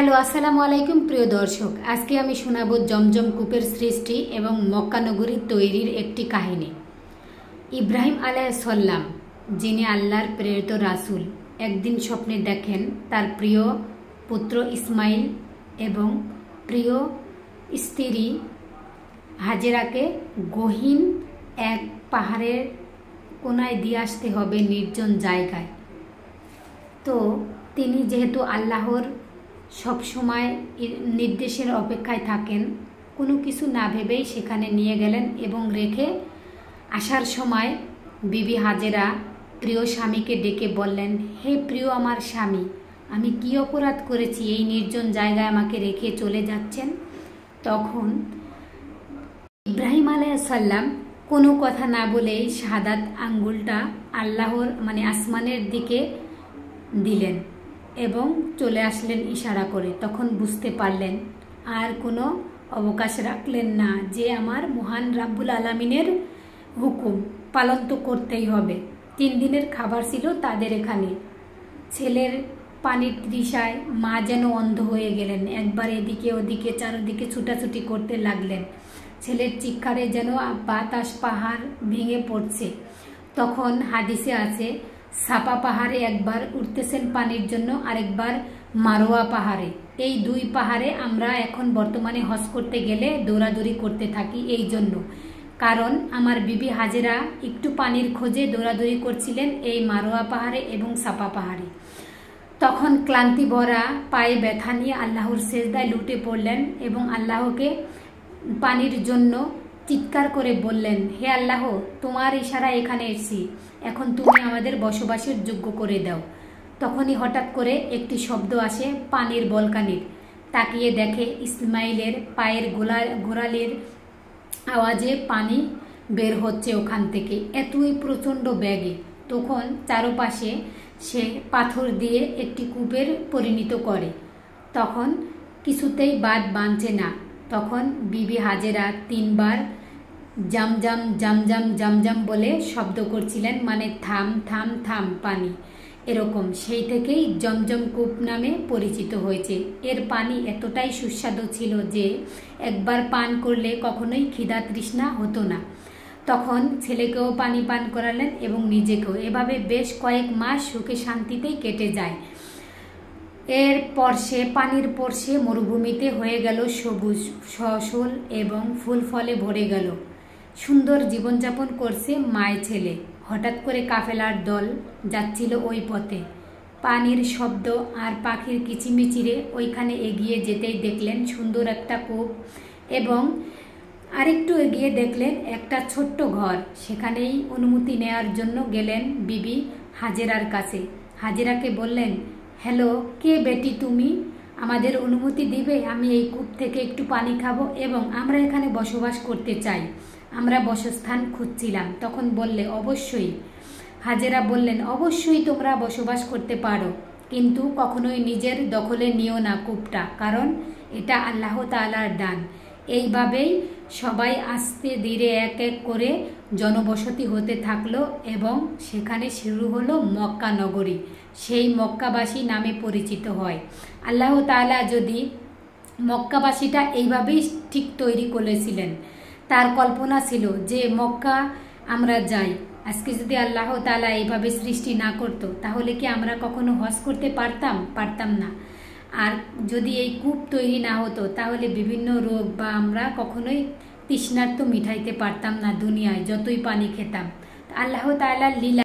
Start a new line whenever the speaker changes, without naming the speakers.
Hello, আসসালামু আলাইকুম প্রিয় দর্শক। আজকে আমি শোনাবো জমজম কূপের সৃষ্টি এবং মক্কা নগরীর তৈরির একটি কাহিনী। ইব্রাহিম আলাইহিসসালাম, যিনি আল্লাহর প্রেরিত রাসূল, একদিন স্বপ্নে দেখেন তার প্রিয় পুত্র ইসমাইল এবং প্রিয় স্ত্রী হাজেরাকে গহীন এক পাহাড়ের কোনায় দিয়ে আসতে হবে, নির্জন জায়গায়। তো তিনি যেহেতু আল্লাহর সব সময় নির্দেশের অপেক্ষায় থাকেন, কোনো কিছু না ভেবেই সেখানে নিয়ে গেলেন এবং রেখে আসার সময় বিবি হাজেরা প্রিয় স্বামীকে ডেকে বললেন, হে প্রিয় আমার স্বামী, আমি কি অপরাধ করেছি এই নির্জন জায়গায় আমাকে রেখে চলে যাচ্ছেন? তখন ইব্রাহিম আলাইহিসসালাম কোনো কথা না বলেই শাহাদাত আঙ্গুলটা আল্লাহর আসমানের দিকে দিলেন এবং চলে আসলেন ইশারা করে। তখন বুঝতে পারলেন, আর কোনো অবকাশ রাখলেন না যে আমার মহান রাব্বুল আলামিনের হুকুম পালন তো করতেই হবে। 3 দিনের খাবার ছিল তাদের এখানে। ছেলের পানির তৃষায় মা যেন অন্ধ হয়ে গেলেন, একবার এদিকে ওদিকে চারদিকে ছুটাছুটি করতে লাগলেন। ছেলের চিৎকারে যেন বাতাস পাহাড় ভেঙে পড়ছে। তখন হাদিসে আছে, সাপা পাহাড়ে একবার উঠতেছেন পানির জন্য, আরেকবার মারোয়া পাহাড়ে। এই 2 পাহাড়ে আমরা এখন বর্তমানে হজ করতে গেলে দৌড়াদৌড়ি করতে থাকি, এই জন্য কারণ আমার বিবি হাজেরা একটু পানির খোঁজে দৌড়াদৌড়ি করছিলেন এই মারোয়া পাহাড়ে এবং সাপা পাহাড়ে। তখন ক্লান্তি ভরা পায়ে ব্যথা নিয়ে আল্লাহর সেজদায় লুটে পড়লেন এবং আল্লাহকে পানির জন্য চিৎকার করে বললেন, হে আল্লাহ, তোমার ইশারায় এখানে এসেছি, এখন তুমি আমাদের বসবাসের যোগ্য করে দাও। তখনই হঠাৎ করে একটি শব্দ আসে পানির বলকানির। তাকিয়ে দেখে ইসমাইলের পায়ের গোড়ালির আওয়াজে পানি বের হচ্ছে ওখান থেকে, এতই প্রচণ্ড বেগে। তখন চারপাশে সে পাথর দিয়ে একটি কূপের পরিণত করে। তখন কিছুতেই বাদ বাঁধছে না। তখন বিবি হাজেরা 3 বার জামজাম জামজাম জামজাম বলে শব্দ করছিলেন, মানে থাম থাম থাম পানি, এরকম। সেই থেকেই জমজম কূপ নামে পরিচিত হয়েছে। এর পানি এতটাই সুস্বাদু ছিল যে একবার পান করলে কখনোই খিদা তৃষ্ণা হতো না। তখন ছেলেকেও পানি পান করালেন এবং নিজেকেও। এভাবে বেশ কয়েক মাস সুখে শান্তিতেই কেটে যায়। এরপর সে পানির পর সে মরুভূমিতে হয়ে গেল সবুজ ফসল এবং ফুল ফলে ভরে গেল। সুন্দর জীবনযাপন করছে মায় ছেলে। হঠাৎ করে কাফেলার দল যাচ্ছিল ওই পথে। পানির শব্দ আর পাখির কিচিমিচিরে ওইখানে এগিয়ে যেতেই দেখলেন সুন্দর একটা কূপ এবং আরেকটু এগিয়ে দেখলেন একটা ছোট্ট ঘর। সেখানেই অনুমতি নেওয়ার জন্য গেলেন বিবি হাজেরার কাছে। হাজেরাকে বললেন, হ্যালো, কে বেটি তুমি? আমাদের অনুমতি দিবে? আমি এই কূপ থেকে একটু পানি খাবো এবং আমরা এখানে বসবাস করতে চাই, আমরা বসস্থান খুঁজছিলাম। তখন বললে, অবশ্যই। হাজেরা বললেন, অবশ্যই তোমরা বসবাস করতে পারো, কিন্তু কখনোই নিজের দখলে নিও না কূপটা, কারণ এটা আল্লাহ তাআলার দান। এইভাবেই সবাই আস্তে ধীরে এক এক করে জনবসতি হতে থাকলো এবং সেখানে শুরু হলো মক্কা নগরী। সেই মক্কাবাসী নামে পরিচিত হয়। আল্লাহ তাআলা যদি মক্কাবাসীটা এইভাবেই ঠিক তৈরি করেছিলেন। তার কল্পনা ছিল যে মক্কা আমরা যাই। আজকে যদি আল্লাহ তাআলা এইভাবে সৃষ্টি না করত, তাহলে কি আমরা কখনো হজ করতে পারতাম না। আর যদি এই কূপ তৈরি না হতো, তাহলে বিভিন্ন রোগ বা আমরা কখনোই তৃষ্ণার্ত মিটাইতে পারতাম না দুনিয়ায়, যতই পানি খেতাম। আল্লাহ তাআলার লীলা।